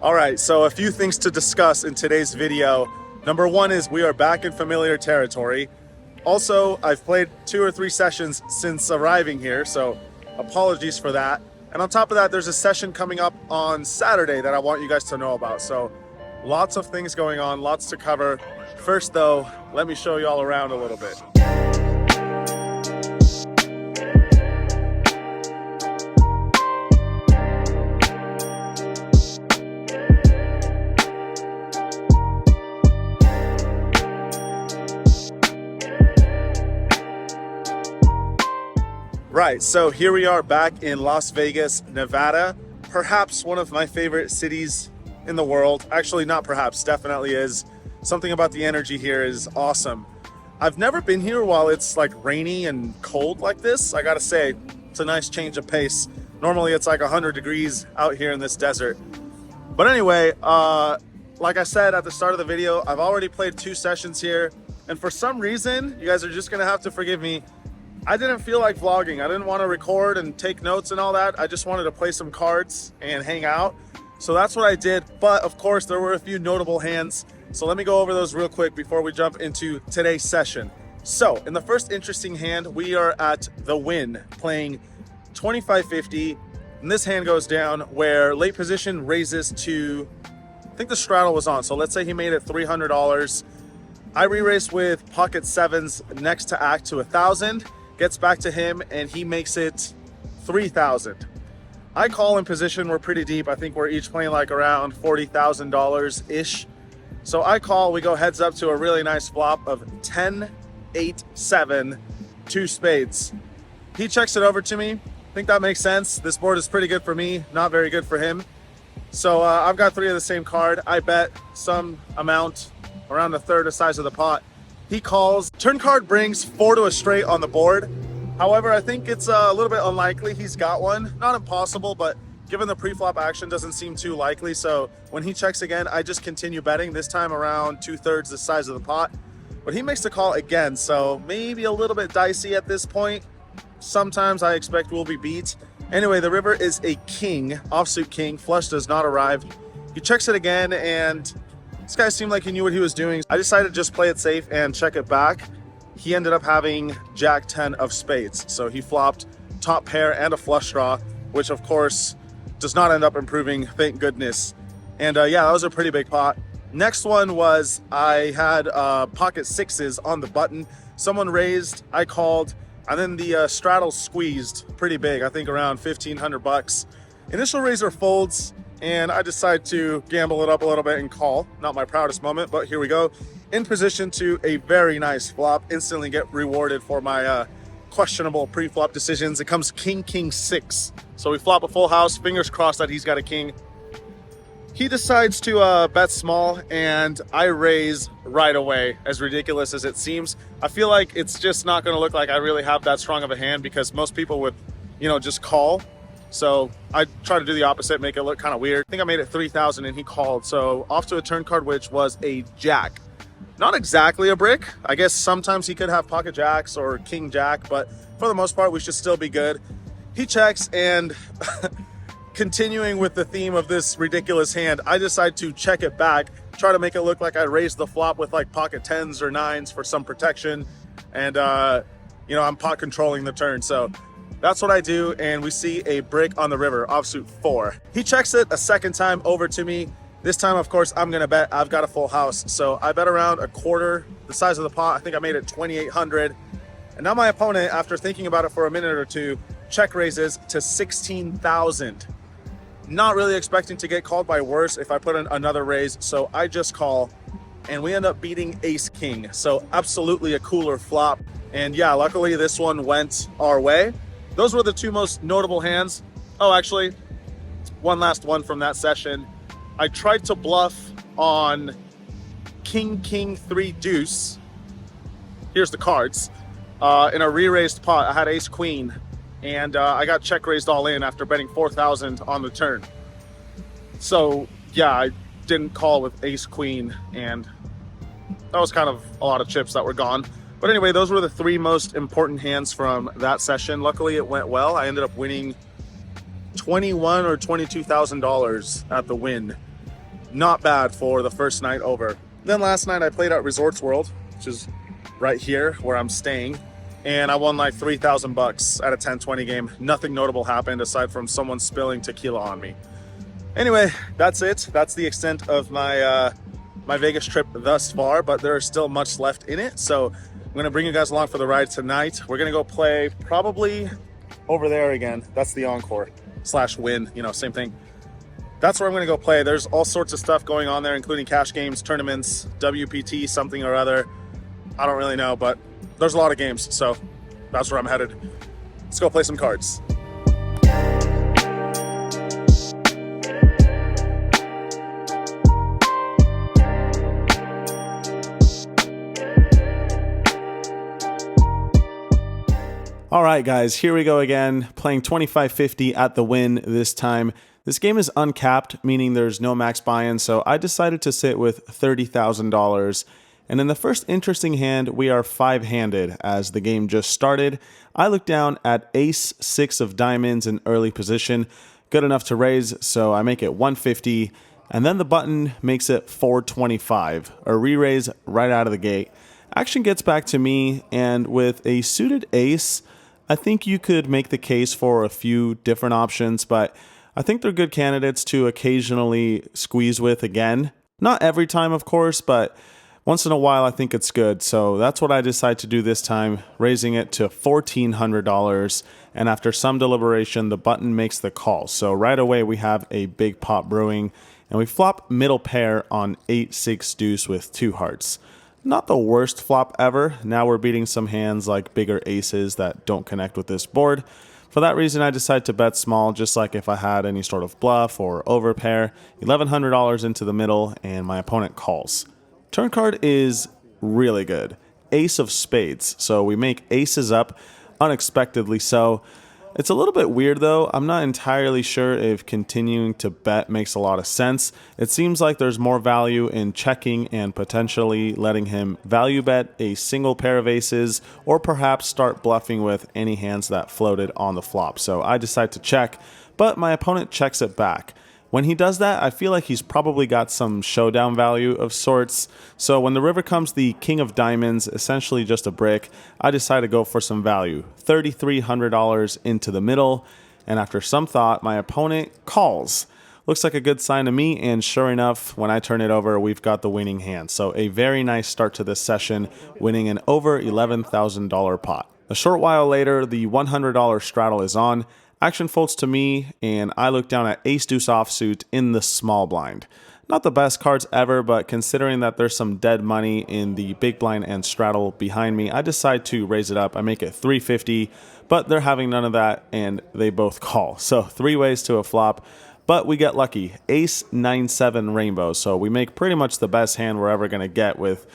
All right, so a few things to discuss in today's video. Number one is we are back in familiar territory. Also, I've played 2 or 3 sessions since arriving here, so apologies for that. And on top of that, there's a session coming up on Saturday that I want you guys to know about. So lots of things going on, lots to cover. First though, let me show you all around a little bit. Right, so here we are back in Las Vegas, Nevada. Perhaps one of my favorite cities in the world. Actually, not perhaps, definitely is. Something about the energy here is awesome. I've never been here while it's like rainy and cold like this. I gotta say, it's a nice change of pace. Normally it's like 100 degrees out here in this desert. But anyway, like I said at the start of the video, I've already played 2 sessions here. And for some reason, you guys are just gonna have to forgive me, I didn't feel like vlogging. I didn't want to record and take notes and all that. I just wanted to play some cards and hang out. So that's what I did. But of course, there were a few notable hands. So let me go over those real quick before we jump into today's session. So in the first interesting hand, we are at the Wynn playing 2550. And this hand goes down where late position raises to, I think the straddle was on. So let's say he made it $300. I re-race with pocket 7s next to act to 1,000. Gets back to him and he makes it 3,000. I call in position, we're pretty deep. I think we're each playing like around $40,000 ish. So I call, we go heads up to a really nice flop of 10, 8, 7, 2 spades. He checks it over to me. I think that makes sense. This board is pretty good for me, not very good for him. So I've got 3 of the same card. I bet some amount, around a third the size of the pot. He calls, turn card brings 4 to a straight on the board. However, I think it's a little bit unlikely he's got one. Not impossible, but given the pre-flop action doesn't seem too likely. So when he checks again, I just continue betting, this time around 2/3 the size of the pot. But he makes the call again, so maybe a little bit dicey at this point. Sometimes I expect we'll be beat. Anyway, the river is a king, offsuit king, flush does not arrive. He checks it again and this guy seemed like he knew what he was doing. I decided to just play it safe and check it back. He ended up having Jack 10 of spades. So he flopped top pair and a flush draw, which of course does not end up improving, thank goodness. And yeah, that was a pretty big pot. Next one was I had pocket 6s on the button. Someone raised, I called, and then the straddle squeezed pretty big, I think around 1,500 bucks. Initial raiser folds, and I decide to gamble it up a little bit and call. Not my proudest moment, but here we go. In position to a very nice flop. Instantly get rewarded for my questionable pre-flop decisions. It comes king, king, 6. So we flop a full house. Fingers crossed that he's got a king. He decides to bet small, and I raise right away, as ridiculous as it seems. I feel like it's just not going to look like I really have that strong of a hand because most people would, you know, just call. So I try to do the opposite, make it look kind of weird. I think I made it 3,000 and he called. So off to a turn card, which was a jack. Not exactly a brick. I guess sometimes he could have pocket jacks or king jack, but for the most part, we should still be good. He checks and continuing with the theme of this ridiculous hand, I decide to check it back, try to make it look like I raised the flop with like pocket 10s or 9s for some protection. And, you know, I'm pot controlling the turn. So that's what I do, and we see a brick on the river, offsuit 4. He checks it a second time over to me. This time, of course, I'm gonna bet. I've got a full house, so I bet around a quarter the size of the pot. I think I made it 2,800. And now my opponent, after thinking about it for a minute or two, check raises to 16,000. Not really expecting to get called by worse if I put in another raise, so I just call, and we end up beating ace king. So absolutely a cooler flop. And yeah, luckily this one went our way. Those were the 2 most notable hands. Oh, actually, one last one from that session. I tried to bluff on king, king, 3 deuce. Here's the cards. In a re-raised pot, I had ace queen, and I got check raised all in after betting 4,000 on the turn. So yeah, I didn't call with ace queen, and that was kind of a lot of chips that were gone. But anyway, those were the 3 most important hands from that session. Luckily, it went well. I ended up winning $21,000 or $22,000 at the Wynn. not bad for the first night over. Then last night I played at Resorts World, which is right here where I'm staying, and I won like 3,000 bucks at a 10-20 game. Nothing notable happened aside from someone spilling tequila on me. Anyway, that's it. That's the extent of my my Vegas trip thus far, but there is still much left in it. So I'm gonna bring you guys along for the ride tonight. We're gonna go play probably over there again. That's the Encore / Wynn, you know, same thing. That's where I'm gonna go play. There's all sorts of stuff going on there, including cash games, tournaments, WPT, something or other. I don't really know, but there's a lot of games, so that's where I'm headed. Let's go play some cards. All right, guys, here we go again, playing 2550 at the Wynn this time. This game is uncapped, meaning there's no max buy-in, so I decided to sit with $30,000. And in the first interesting hand, we are five-handed as the game just started. I look down at ace 6 of diamonds in early position, good enough to raise, so I make it 150, and then the button makes it 425, a re-raise right out of the gate. Action gets back to me, and with a suited ace, I think you could make the case for a few different options, but I think they're good candidates to occasionally squeeze with again. Not every time, of course, but once in a while I think it's good. So that's what I decide to do this time, raising it to $1,400. And after some deliberation, the button makes the call. So right away we have a big pot brewing, and we flop middle pair on 8-6 deuce with 2 hearts. Not the worst flop ever. Now we're beating some hands like bigger aces that don't connect with this board. For that reason, I decided to bet small, just like if I had any sort of bluff or overpair. $1,100 into the middle, and my opponent calls. Turn card is really good. Ace of spades. So we make aces up, unexpectedly so. It's a little bit weird though. I'm not entirely sure if continuing to bet makes a lot of sense. It seems like there's more value in checking and potentially letting him value bet a single pair of aces, or perhaps start bluffing with any hands that floated on the flop. So I decide to check, but my opponent checks it back. When he does that, I feel like he's probably got some showdown value of sorts. So when the river comes the king of diamonds, essentially just a brick, I decide to go for some value. $3,300 into the middle, and after some thought, my opponent calls. Looks like a good sign to me, and sure enough, when I turn it over, we've got the winning hand. So a very nice start to this session, winning an over $11,000 pot. A short while later, the $100 straddle is on. Action folds to me, and I look down at ace-deuce offsuit in the small blind. Not the best cards ever, but considering that there's some dead money in the big blind and straddle behind me, I decide to raise it up. I make it 350, but they're having none of that, and they both call. So 3 ways to a flop, but we get lucky. Ace 9-7 rainbow, so we make pretty much the best hand we're ever going to get with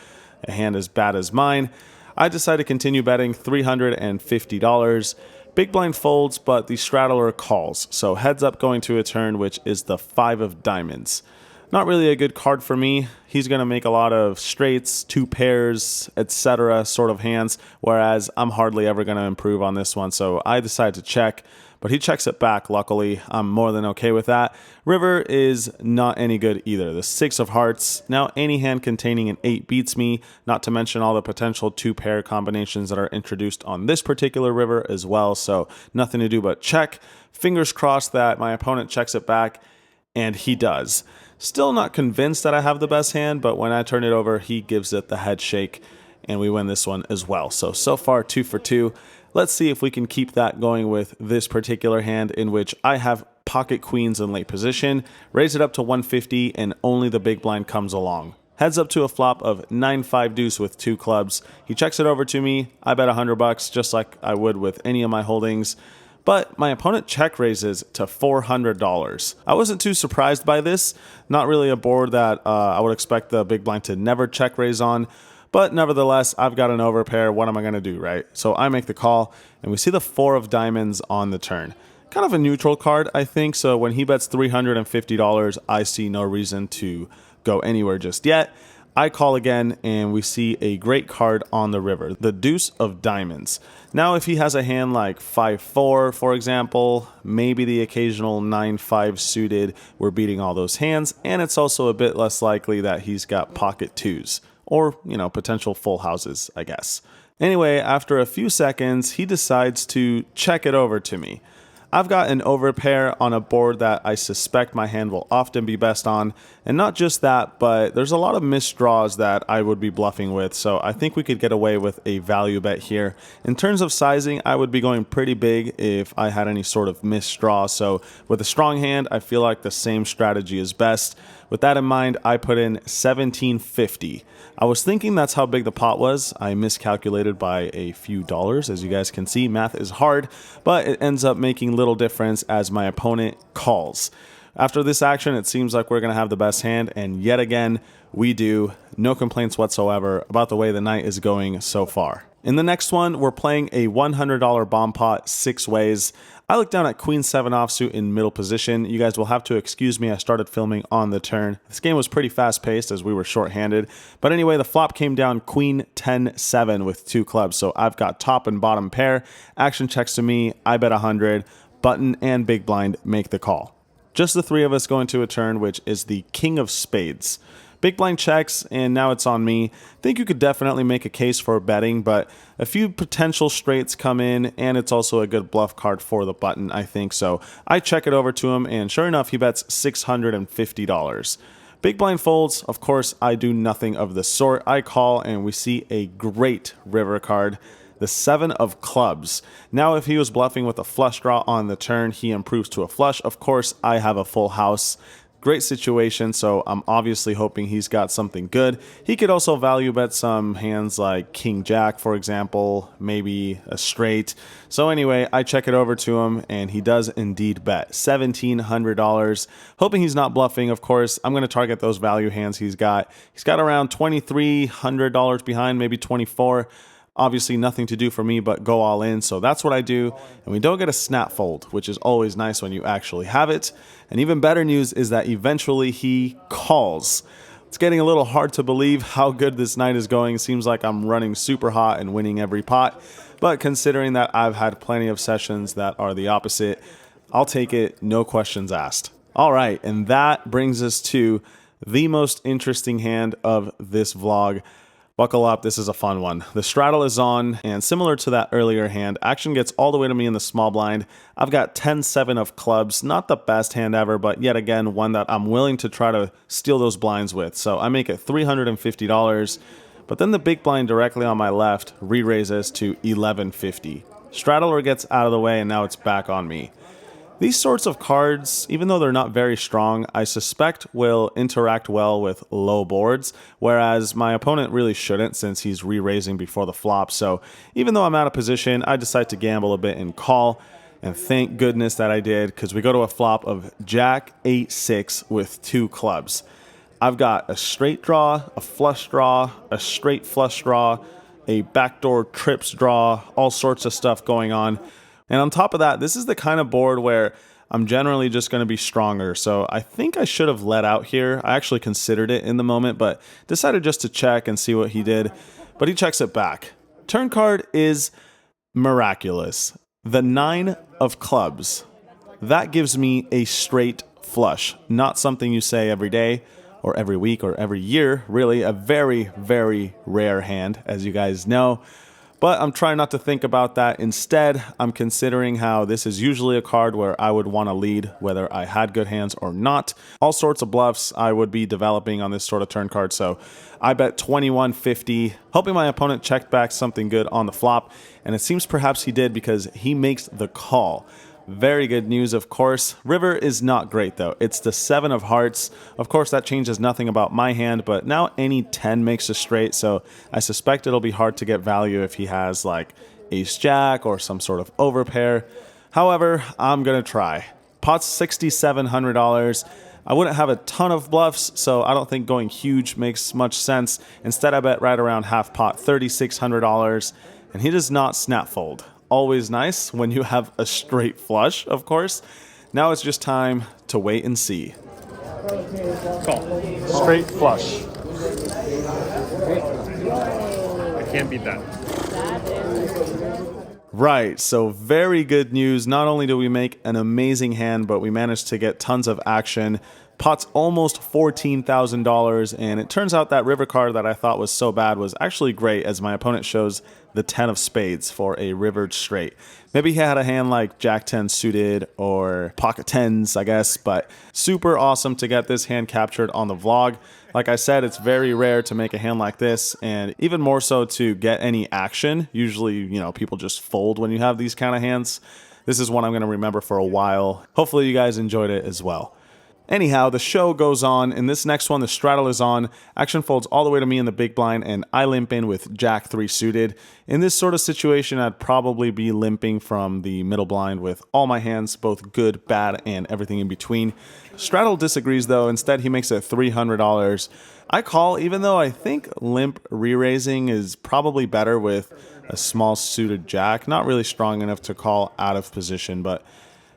a hand as bad as mine. I decide to continue betting $350. Big blind folds, but the straddler calls. So heads up going to a turn, which is the 5 of diamonds. Not really a good card for me. He's going to make a lot of straights, 2 pairs, etc. sort of hands, whereas I'm hardly ever going to improve on this one. So I decide to check, but he checks it back, luckily. I'm more than okay with that. River is not any good either. The 6 of hearts. Now any hand containing an 8 beats me, not to mention all the potential 2-pair combinations that are introduced on this particular river as well. So nothing to do but check. Fingers crossed that my opponent checks it back, and he does. Still not convinced that I have the best hand, but when I turn it over, he gives it the head shake, and we win this one as well. So far 2 for 2. Let's see if we can keep that going with this particular hand, in which I have pocket queens in late position, raise it up to 150, and only the big blind comes along. Heads up to a flop of 9-5 deuce with 2 clubs. He checks it over to me. I bet $100, just like I would with any of my holdings. But my opponent check raises to $400. I wasn't too surprised by this. Not really a board that I would expect the big blind to never check raise on. But nevertheless, I've got an overpair. What am I going to do, right? So I make the call, and we see the 4 of diamonds on the turn. Kind of a neutral card, I think. So when he bets $350, I see no reason to go anywhere just yet. I call again, and we see a great card on the river, the Deuce of Diamonds. Now, if he has a hand like 5-4, for example, maybe the occasional 9-5 suited, we're beating all those hands, and it's also a bit less likely that he's got pocket twos, or, potential full houses, I guess. Anyway, after a few seconds, he decides to check it over to me. I've got an overpair on a board that I suspect my hand will often be best on, and not just that, but there's a lot of missed draws that I would be bluffing with, so I think we could get away with a value bet here. In terms of sizing, I would be going pretty big if I had any sort of missed draw, so with a strong hand, I feel like the same strategy is best. With that in mind, I put in $17.50. I was thinking that's how big the pot was. I miscalculated by a few dollars. As you guys can see, math is hard, but it ends up making little difference as my opponent calls. After this action, it seems like we're going to have the best hand, and yet again, we do. No complaints whatsoever about the way the night is going so far. In the next one, we're playing a $100 bomb pot 6 ways. I look down at Queen 7 offsuit in middle position. You guys will have to excuse me, I started filming on the turn. This game was pretty fast paced as we were short-handed. But anyway, the flop came down Queen 10-7 with 2 clubs. So I've got top and bottom pair. Action checks to me, I bet 100. Button and big blind make the call. Just the 3 of us go into a turn, which is the King of Spades. Big blind checks, and now it's on me. Think you could definitely make a case for betting, but a few potential straights come in, and it's also a good bluff card for the button, I think. So I check it over to him, and sure enough, he bets $650. Big blind folds. Of course, I do nothing of the sort. I call, and we see a great river card, the 7 of clubs. Now, if he was bluffing with a flush draw on the turn, he improves to a flush. Of course, I have a full house. Great situation, so I'm obviously hoping he's got something good. He could also value bet some hands like King Jack, for example, maybe a straight. So anyway, I check it over to him, and he does indeed bet $1,700. Hoping he's not bluffing, of course. I'm going to target those value hands he's got. He's got around $2,300 behind, maybe 24. Obviously nothing to do for me but go all in, so that's what I do. And we don't get a snap fold, which is always nice when you actually have it. And even better news is that eventually he calls. It's getting a little hard to believe how good this night is going. Seems like I'm running super hot and winning every pot. But considering that I've had plenty of sessions that are the opposite, I'll take it, no questions asked. All right, and that brings us to the most interesting hand of this vlog. Buckle up, this is a fun one. The straddle is on, and similar to that earlier hand, action gets all the way to me in the small blind. I've got 10-7 of clubs, not the best hand ever, but yet again, one that I'm willing to try to steal those blinds with. So I make it $350, but then the big blind directly on my left re-raises to $1150. Straddler gets out of the way, and now it's back on me. These sorts of cards, even though they're not very strong, I suspect will interact well with low boards, whereas my opponent really shouldn't since he's re-raising before the flop. So even though I'm out of position, I decide to gamble a bit and call, and thank goodness that I did, because we go to a flop of Jack 8-6 with 2 clubs. I've got a straight draw, a flush draw, a straight flush draw, a backdoor trips draw, all sorts of stuff going on. And on top of that, this is the kind of board where I'm generally just going to be stronger. So I think I should have let out here. I actually considered it in the moment, but decided just to check and see what he did. But he checks it back. Turn card is miraculous. The 9 of clubs. That gives me a straight flush. Not something you say every day or every week or every year. Really a very, very rare hand, as you guys know. But I'm trying not to think about that. Instead, I'm considering how this is usually a card where I would want to lead, whether I had good hands or not. All sorts of bluffs I would be developing on this sort of turn card. So I bet $21.50, hoping my opponent checked back something good on the flop. And it seems perhaps he did because he makes the call. Very good news, of course. River is not great, though. It's the 7 of hearts. Of course, that changes nothing about my hand, but now any 10 makes a straight, so I suspect it'll be hard to get value if he has, like, ace-jack or some sort of overpair. However, I'm going to try. Pot's $6,700. I wouldn't have a ton of bluffs, so I don't think going huge makes much sense. Instead, I bet right around half pot, $3,600, and he does not snap fold. Always nice when you have a straight flush, of course. Now it's just time to wait and see. Call. Straight flush. I can't beat that. That is Right, so very good news. Not only do we make an amazing hand, but we managed to get tons of action. Pot's almost $14,000, and it turns out that river card that I thought was so bad was actually great, as my opponent shows the 10 of spades for a rivered straight. Maybe he had a hand like Jack 10 suited or pocket 10s, I guess, but super awesome to get this hand captured on the vlog. Like I said, it's very rare to make a hand like this, and even more so to get any action. Usually, people just fold when you have these kind of hands. This is one I'm going to remember for a while. Hopefully you guys enjoyed it as well. Anyhow, the show goes on. In this next one, the straddle is on. Action folds all the way to me in the big blind, and I limp in with Jack 3 suited. In this sort of situation, I'd probably be limping from the middle blind with all my hands, both good, bad, and everything in between. Straddle disagrees though. Instead, he makes it $300. I call, even though I think limp re-raising is probably better with a small suited Jack. Not really strong enough to call out of position, but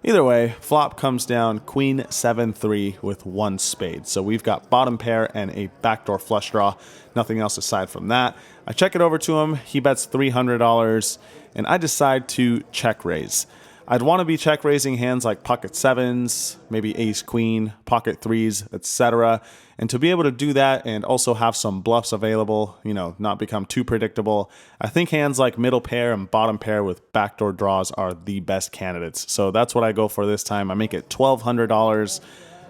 either way, flop comes down Queen 7-3 with 1 spade. So we've got bottom pair and a backdoor flush draw. Nothing else aside from that. I check it over to him. He bets $300, and I decide to check raise. I'd want to be check raising hands like pocket 7s, maybe ace queen, pocket 3s, etc. And to be able to do that and also have some bluffs available, not become too predictable, I think hands like middle pair and bottom pair with backdoor draws are the best candidates. So that's what I go for this time. I make it $1,200,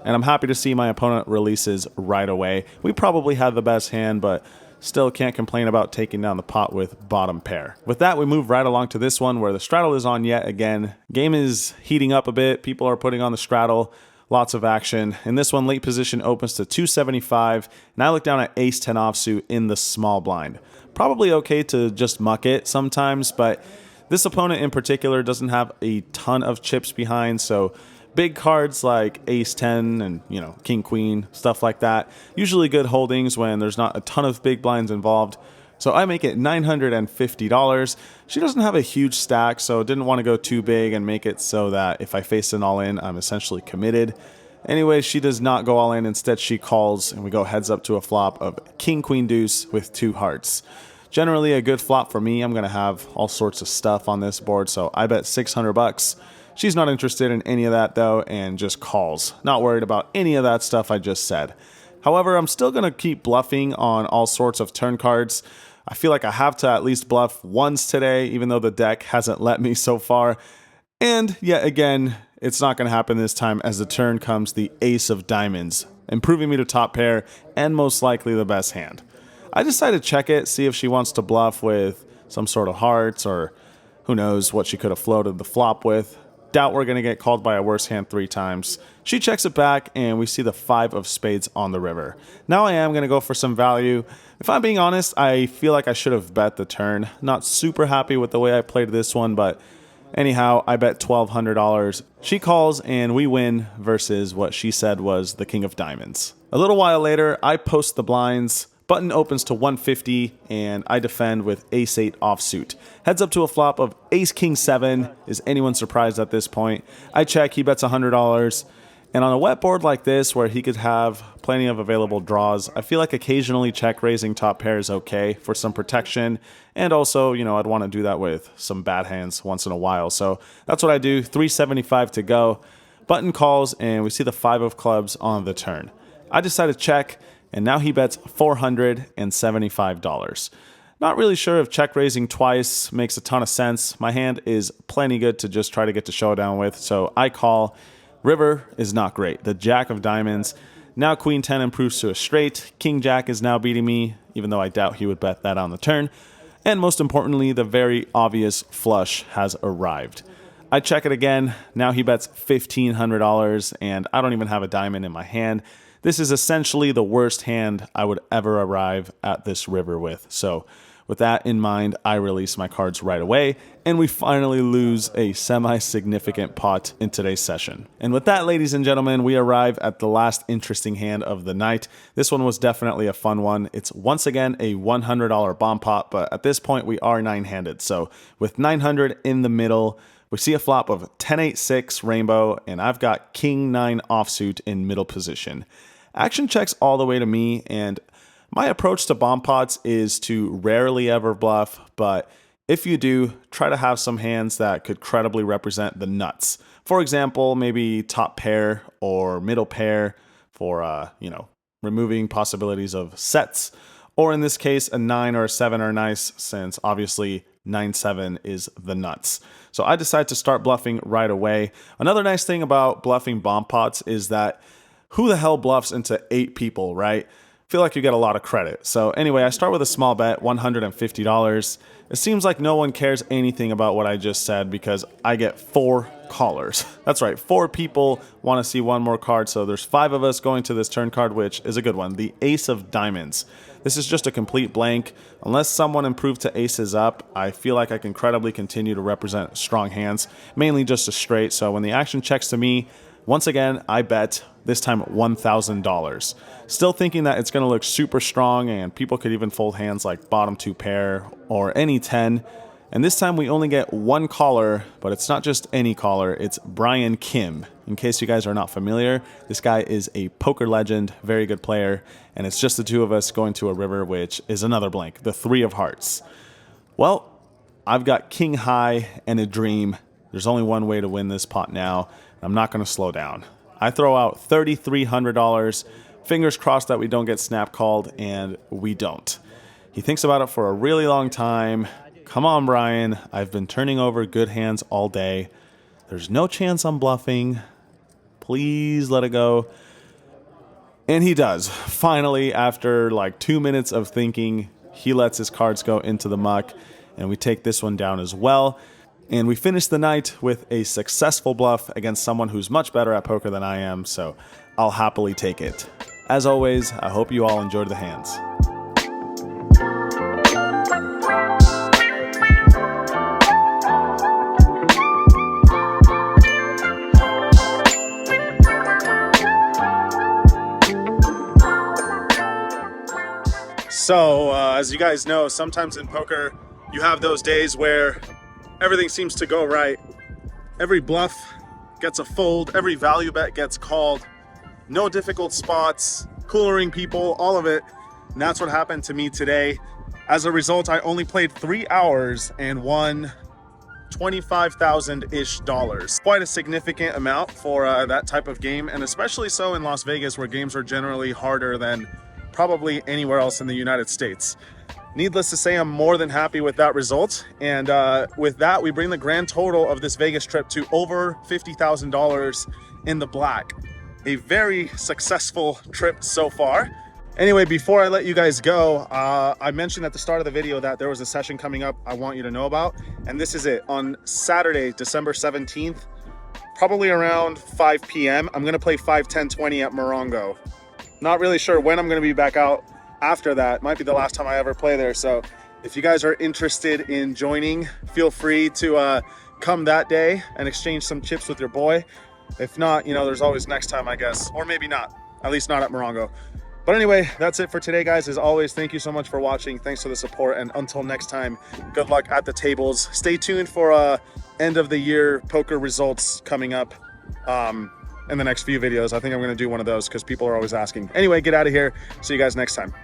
and I'm happy to see my opponent releases right away. We probably had the best hand, but still can't complain about taking down the pot with bottom pair. With that, we move right along to this one where the straddle is on yet again. Game is heating up a bit. People are putting on the straddle. Lots of action. In this one, late position opens to 275, and I look down at ace 10 offsuit in the small blind. Probably okay to just muck it sometimes, but this opponent in particular doesn't have a ton of chips behind, so big cards like ace 10 and, king queen, stuff like that. Usually good holdings when there's not a ton of big blinds involved. So I make it $950. She doesn't have a huge stack, so didn't want to go too big and make it so that if I face an all in, I'm essentially committed. Anyway, she does not go all in. Instead, she calls, and we go heads up to a flop of king queen deuce with 2 hearts. Generally a good flop for me. I'm going to have all sorts of stuff on this board, so I bet $600. She's not interested in any of that though, and just calls. Not worried about any of that stuff I just said. However, I'm still going to keep bluffing on all sorts of turn cards. I feel like I have to at least bluff once today, even though the deck hasn't let me so far. And yet again, it's not going to happen this time, as the turn comes the ace of diamonds, improving me to top pair and most likely the best hand. I decide to check it, see if she wants to bluff with some sort of hearts, or who knows what she could have floated the flop with. Doubt we're going to get called by a worse hand 3 times. She checks it back, and we see the 5 of spades on the river. Now I am going to go for some value. If I'm being honest, I feel like I should have bet the turn. Not super happy with the way I played this one, but anyhow, I bet $1,200. She calls, and we win versus what she said was the king of diamonds. A little while later, I post the blinds. Button opens to 150, and I defend with ace 8 offsuit. Heads up to a flop of ace king 7. Is anyone surprised at this point? I check, he bets $100. And on a wet board like this, where he could have plenty of available draws, I feel like occasionally check raising top pair is okay for some protection. And also, I'd want to do that with some bad hands once in a while. So that's what I do. 375 to go. Button calls, and we see the 5 of clubs on the turn. I decide to check, and now he bets $475. Not really sure if check raising twice makes a ton of sense. My hand is plenty good to just try to get to showdown with, so I call. River is not great. The jack of diamonds. Now queen 10 improves to a straight. King jack is now beating me, even though I doubt he would bet that on the turn. And most importantly, the very obvious flush has arrived. I check it again. Now he bets $1,500, and I don't even have a diamond in my hand. This is essentially the worst hand I would ever arrive at this river with. So with that in mind, I release my cards right away, and we finally lose a semi-significant pot in today's session. And with that, ladies and gentlemen, we arrive at the last interesting hand of the night. This one was definitely a fun one. It's once again a $100 bomb pot, but at this point we are 9-handed. So with 900 in the middle, we see a flop of 10-8-6 rainbow, and I've got king 9 offsuit in middle position. Action checks all the way to me, and My approach to bomb pots is to rarely ever bluff, but if you do, try to have some hands that could credibly represent the nuts. For example, maybe top pair or middle pair for, removing possibilities of sets. Or in this case, a 9 or a 7 are nice, since obviously 9-7 is the nuts. So I decided to start bluffing right away. Another nice thing about bluffing bomb pots is that who the hell bluffs into 8 people, right? Feel like you get a lot of credit. So anyway, I start with a small bet, $150. It seems like no one cares anything about what I just said because I get 4 callers. That's right, 4 people want to see one more card, so there's 5 of us going to this turn card, which is a good one, the Ace of Diamonds. This is just a complete blank. Unless someone improved to aces up, I feel like I can credibly continue to represent strong hands, mainly just a straight. So when the action checks to me, once again, I bet, this time $1,000. Still thinking that it's going to look super strong and people could even fold hands like bottom 2 pair or any 10. And this time we only get 1 caller, but it's not just any caller, it's Brian Kim. In case you guys are not familiar, this guy is a poker legend, very good player, and it's just the 2 of us going to a river, which is another blank, the 3 of hearts. Well, I've got king high and a dream. There's only one way to win this pot now. I'm not going to slow down. I throw out $3,300. Fingers crossed that we don't get snap called, and we don't. He thinks about it for a really long time. Come on, Brian. I've been turning over good hands all day. There's no chance I'm bluffing. Please let it go. And he does. Finally, after like 2 minutes of thinking, he lets his cards go into the muck, and we take this one down as well. And we finish the night with a successful bluff against someone who's much better at poker than I am, so I'll happily take it. As always, I hope you all enjoyed the hands. So, as you guys know, sometimes in poker, you have those days where everything seems to go right. Every bluff gets a fold, every value bet gets called, no difficult spots, coolering people, all of it. And that's what happened to me today. As a result, I only played 3 hours and won $25,000-ish. Quite a significant amount for that type of game, and especially so in Las Vegas, where games are generally harder than probably anywhere else in the United States. Needless to say, I'm more than happy with that result. And with that, we bring the grand total of this Vegas trip to over $50,000 in the black. A very successful trip so far. Anyway, before I let you guys go, I mentioned at the start of the video that there was a session coming up I want you to know about. And this is it. On Saturday, December 17th, probably around 5 p.m., I'm going to play 5-10-20 at Morongo. Not really sure when I'm going to be back out after that. Might be the last time I ever play there. So if you guys are interested in joining, feel free to come that day and exchange some chips with your boy. If not, there's always next time, I guess. Or maybe not. At least not at Morongo. But anyway, that's it for today, guys. As always, thank you so much for watching. Thanks for the support. And until next time, good luck at the tables. Stay tuned for end of the year poker results coming up in the next few videos. I think I'm going to do one of those because people are always asking. Anyway, get out of here. See you guys next time.